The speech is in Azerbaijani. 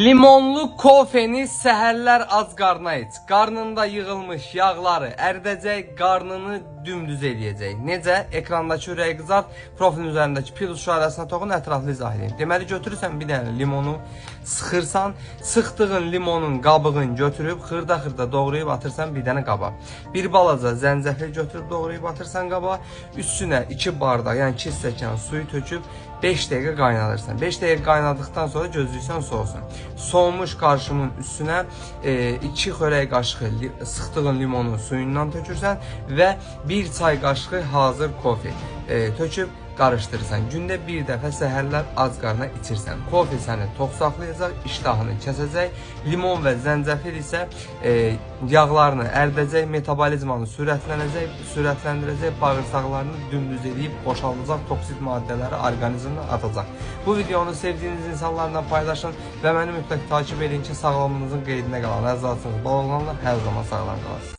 Limonlu kofeni səhərlər ac qarna iç. Qarnında yığılmış yağları əridəcək, qarnını dümdüz eləyəcək. Necə? Ekrandakı ürəyi qızart, profilin üzərindəki plus işarəsinə toxun, ətraflı izah edeyim. Deməli götürürsən bir dənə limonu, sıxırsan, sıxdığın limonun qabığını götürüb xırda-xırda doğrayıb atırsan bir dənə qaba. Bir balaca zəncəfil götürüb doğrayıb atırsan qaba. Üstünə 2 bardaq, yəni 2 stəkan suyu töküb 5 dəqiqə qaynadırsan. 5 dəqiqə qaynadıqdan sonra gözləyirsən soğusun. Soğumuş qarışımın üstünə 2 xörək qaşığı sıxdığın limonu suyundan tökürsən və 1 çay qaşığı hazır kofe töküb qarışdırırsan. Gündə bir dəfə səhərlər ac qarna içirsən. Kofe səni tox saxlayacaq, iştahını kəsəcək. Limon və zəncəfil isə yağlarını əridəcək, metabolizmanı sürətləndirəcək, bağırsaqlarını dümdüz edib boşaldacaq, toksik maddələri orqanizmdən atacaq. Bu videonu sevdiyiniz insanlarla paylaşın və məni mütləq takip edin ki, sağlamlığınızın qeydinə qalan əzasınız bol olanlar hər zaman sağlam qalasınız.